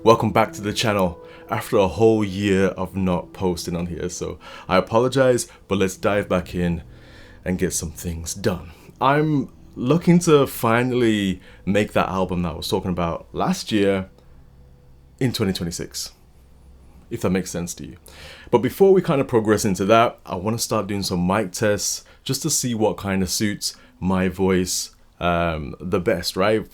Welcome back to the channel after a whole year of not posting on here, so I apologize, but let's dive back in and get some things done. I'm looking to finally make that album that I was talking about last year in 2026, if that makes sense to you. But before we kind of progress into that, I want to start doing some mic tests just to see what kind of suits my voice the best, right?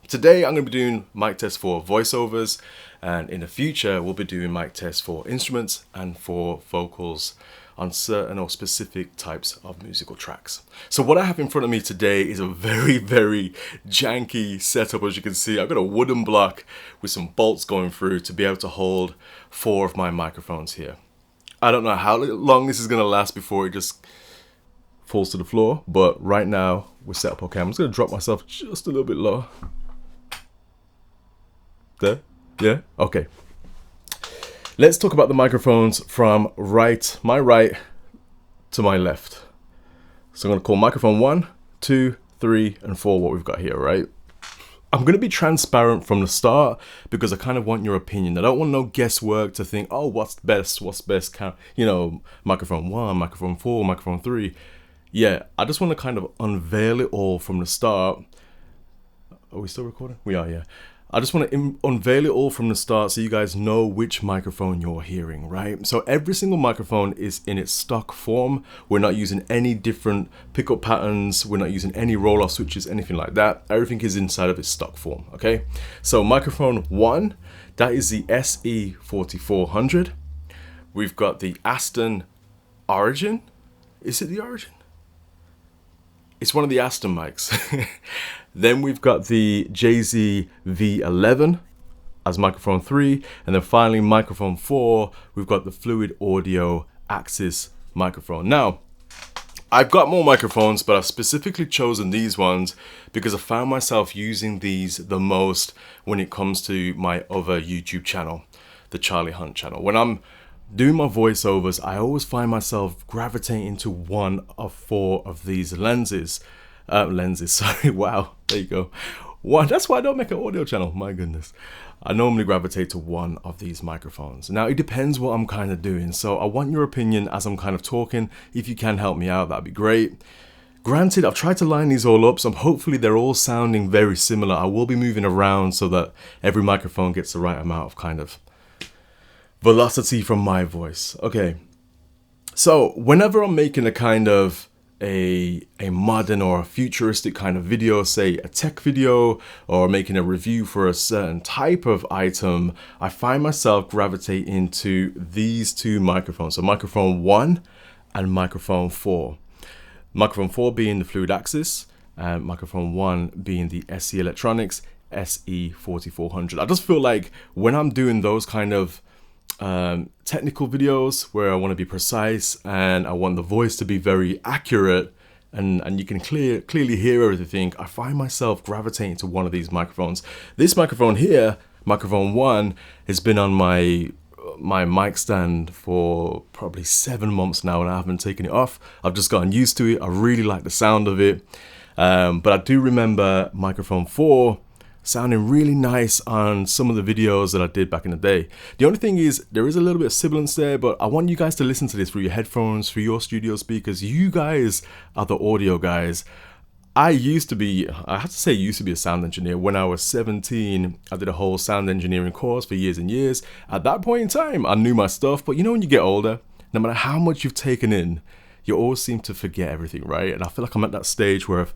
Today I'm going to be doing mic tests for voiceovers, and in the future we'll be doing mic tests for instruments and for vocals on certain or specific types of musical tracks. So what I have in front of me today is a very janky setup. As you can see, I've got a wooden block with some bolts going through to be able to hold 4 of my microphones here. I don't know how long this is going to last before it just falls to the floor, but right now we're set up okay. I'm just going to drop myself just a little bit lower. There? Yeah? Okay. Let's talk about the microphones from my right to my left. So I'm going to call microphone 1, 2, 3, and 4 what we've got here, right? I'm going to be transparent from the start because I kind of want your opinion. I don't want no guesswork to think, oh, what's best, you know, microphone 1, microphone 4, microphone 3. Yeah, I just want to kind of unveil it all from the start. Are we still recording? We are, yeah. I just want to unveil it all from the start so you guys know which microphone you're hearing, right? So every single microphone is in its stock form. We're not using any different pickup patterns. We're not using any roll-off switches, anything like that. Everything is inside of its stock form, okay? So microphone 1, that is the SE4400. We've got the Aston Origin. Is it the Origin? It's one of the Aston mics. Then we've got the JZ V11 as microphone 3. And then finally, microphone 4, we've got the Fluid Audio Axis microphone. Now, I've got more microphones, but I've specifically chosen these ones because I found myself using these the most when it comes to my other YouTube channel, the Charlie Hunt channel. When I'm doing my voiceovers, I always find myself gravitating to one of 4 of these lenses. Sorry, wow, there you go. One, that's why I don't make an audio channel, my goodness. I normally gravitate to one of these microphones. Now, it depends what I'm kind of doing, so I want your opinion as I'm kind of talking. If you can help me out, that'd be great. Granted, I've tried to line these all up, so hopefully they're all sounding very similar. I will be moving around so that every microphone gets the right amount of kind of velocity from my voice. Okay, so whenever I'm making a kind of a modern or a futuristic kind of video, say a tech video or making a review for a certain type of item, I find myself gravitating to these 2 microphones. So microphone 1 and microphone 4. Microphone 4 being the Fluid Axis and microphone 1 being the SE Electronics SE4400. I just feel like when I'm doing those kind of technical videos where I want to be precise and I want the voice to be very accurate and you can clearly hear everything, I find myself gravitating to one of these microphones. This microphone here, microphone 1, has been on my mic stand for probably 7 months now and I haven't taken it off. I've just gotten used to it. I really like the sound of it. But I do remember microphone 4 sounding really nice on some of the videos that I did back in the day. The only thing is there is a little bit of sibilance there, but I want you guys to listen to this through your headphones, through your studio speakers. You guys are the audio guys. I have to say used to be a sound engineer. When I was 17, I did a whole sound engineering course for years and years. At that point in time, I knew my stuff, but you know when you get older, no matter how much you've taken in, you always seem to forget everything, right? And I feel like I'm at that stage where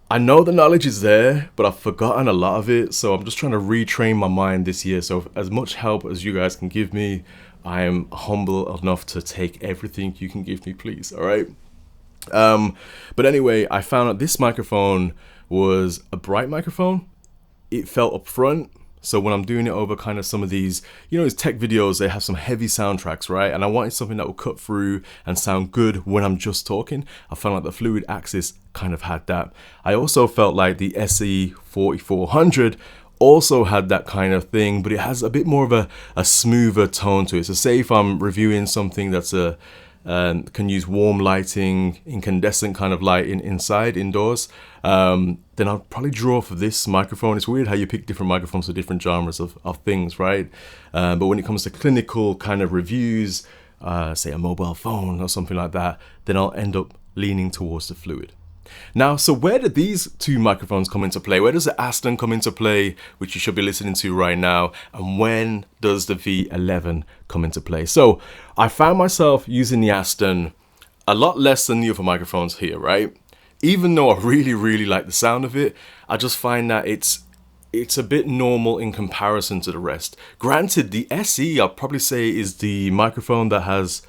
I know the knowledge is there, but I've forgotten a lot of it. So I'm just trying to retrain my mind this year. So as much help as you guys can give me, I am humble enough to take everything you can give me, please. All right. But anyway, I found out this microphone was a bright microphone. It felt up front. So when I'm doing it over kind of some of these, you know, these tech videos, they have some heavy soundtracks, right? And I wanted something that would cut through and sound good when I'm just talking. I found like the Fluid Axis kind of had that. I also felt like the SE4400 also had that kind of thing, but it has a bit more of a smoother tone to it. So say if I'm reviewing something that's a can use warm lighting, incandescent kind of light indoors, then I'll probably draw for this microphone. It's weird how you pick different microphones for different genres of things, right? But when it comes to clinical kind of reviews, say a mobile phone or something like that, then I'll end up leaning towards the Fluid. Now, so where do these two microphones come into play? Where does the Aston come into play, which you should be listening to right now? And when does the V11 come into play? So I found myself using the Aston a lot less than the other microphones here, right? Even though I really, really like the sound of it, I just find that it's a bit normal in comparison to the rest. Granted, the SE, I'll probably say, is the microphone that has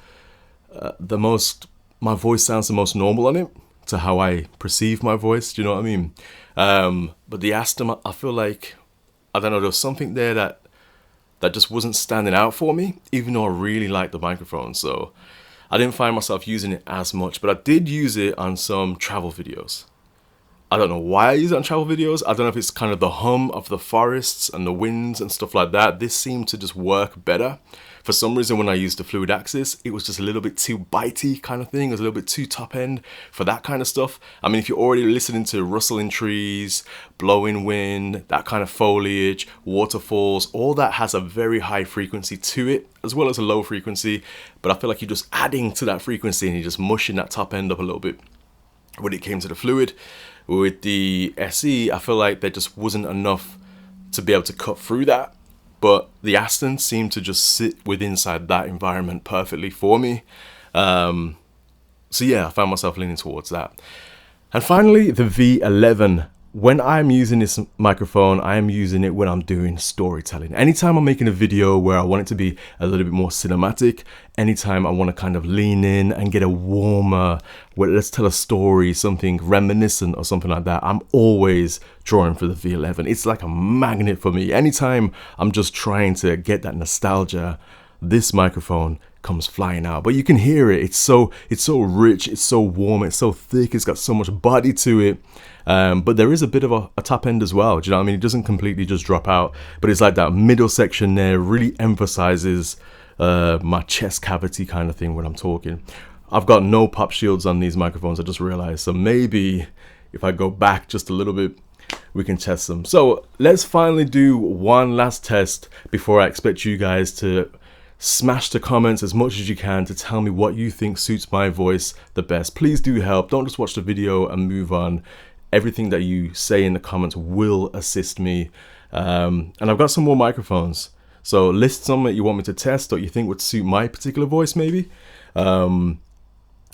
my voice sounds the most normal on it, to how I perceive my voice. Do you know what I mean? But the Aston, I feel like, I don't know, there was something there that just wasn't standing out for me, even though I really like the microphone. So I didn't find myself using it as much, but I did use it on some travel videos. I don't know why I use it on travel videos. I don't know if it's kind of the hum of the forests and the winds and stuff like that. This seemed to just work better. For some reason, when I used the Fluid Axis, it was just a little bit too bitey kind of thing. It was a little bit too top end for that kind of stuff. I mean, if you're already listening to rustling trees, blowing wind, that kind of foliage, waterfalls, all that has a very high frequency to it, as well as a low frequency. But I feel like you're just adding to that frequency and you're just mushing that top end up a little bit. When it came to the Fluid, with the SE, I feel like there just wasn't enough to be able to cut through that. But the Aston seemed to just sit inside that environment perfectly for me. So yeah, I found myself leaning towards that. And finally, the V11. When I'm using this microphone, I am using it when I'm doing storytelling. Anytime I'm making a video where I want it to be a little bit more cinematic, anytime I want to kind of lean in and get a warmer, let's tell a story, something reminiscent or something like that, I'm always drawing for the V11. It's like a magnet for me. Anytime I'm just trying to get that nostalgia, this microphone comes flying out. But you can hear it. It's so rich, it's so warm, it's so thick, it's got so much body to it. But there is a bit of a top end as well. Do you know what I mean? It doesn't completely just drop out, but it's like that middle section there really emphasizes my chest cavity kind of thing when I'm talking. I've got no pop shields on these microphones, I just realized. So maybe if I go back just a little bit, we can test them. So let's finally do one last test before I expect you guys to smash the comments as much as you can to tell me what you think suits my voice the best. Please do help. Don't just watch the video and move on. Everything that you say in the comments will assist me. And I've got some more microphones. So list some that you want me to test or you think would suit my particular voice maybe. And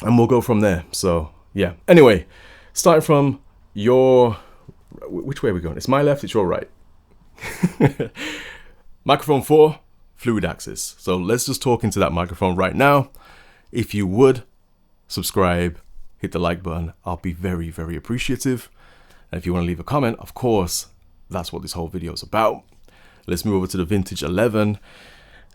we'll go from there. So yeah. Anyway, starting from which way are we going? It's my left, it's your right. Microphone 4. Fluid Axis. So let's just talk into that microphone right now. If you would subscribe, hit the like button, I'll be very, very appreciative. And if you want to leave a comment, of course, that's what this whole video is about. Let's move over to the Vintage 11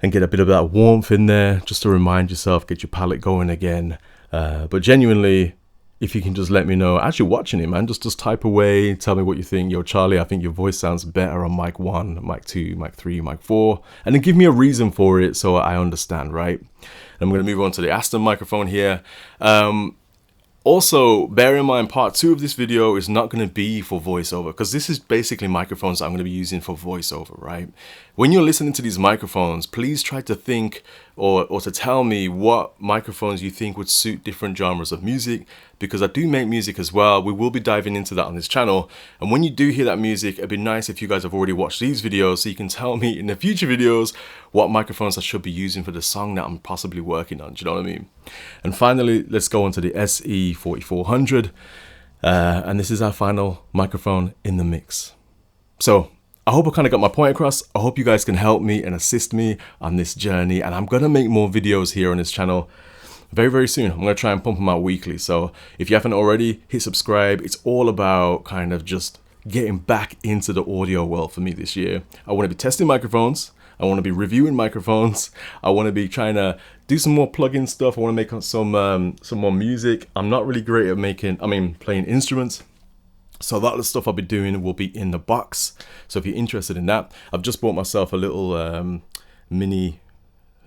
and get a bit of that warmth in there just to remind yourself, get your palate going again. But genuinely, if you can just let me know as you're watching it, man, just type away, tell me what you think. Yo, Charlie, I think your voice sounds better on mic 1, mic 2, mic 3, mic 4. And then give me a reason for it so I understand, right? I'm going to move on to the Aston microphone here. Also, bear in mind, part 2 of this video is not going to be for voiceover, because this is basically microphones I'm going to be using for voiceover, right? When you're listening to these microphones, please try to think or to tell me what microphones you think would suit different genres of music, because I do make music as well. We will be diving into that on this channel. And when you do hear that music, it'd be nice if you guys have already watched these videos so you can tell me in the future videos what microphones I should be using for the song that I'm possibly working on. Do you know what I mean? And finally, let's go on to the SE4400. And this is our final microphone in the mix. So I hope I kind of got my point across. I hope you guys can help me and assist me on this journey. And I'm going to make more videos here on this channel very, very soon. I'm going to try and pump them out weekly. So if you haven't already, hit subscribe. It's all about kind of just getting back into the audio world for me this year. I want to be testing microphones. I want to be reviewing microphones. I want to be trying to do some more plug-in stuff. I want to make some more music. I'm not really great at playing instruments. So a lot of the stuff I'll be doing will be in the box. So if you're interested in that, I've just bought myself a little mini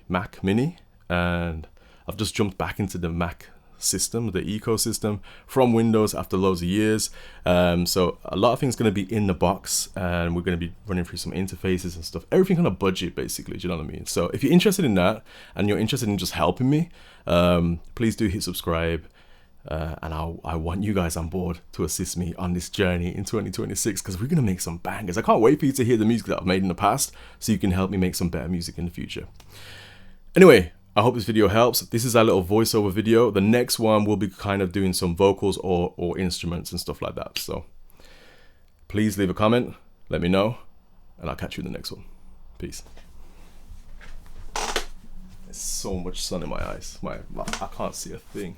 Mac Mini, and I've just jumped back into the Mac system, the ecosystem from Windows after loads of years. So a lot of things going to be in the box, and we're going to be running through some interfaces and stuff. Everything on a budget, basically. Do you know what I mean? So if you're interested in that and you're interested in just helping me, please do hit subscribe. And I want you guys on board to assist me on this journey in 2026, because we're going to make some bangers. I can't wait for you to hear the music that I've made in the past so you can help me make some better music in the future. Anyway, I hope this video helps. This is our little voiceover video. The next one will be kind of doing some vocals or instruments and stuff like that. So please leave a comment, let me know, and I'll catch you in the next one. Peace. There's so much sun in my eyes. I can't see a thing.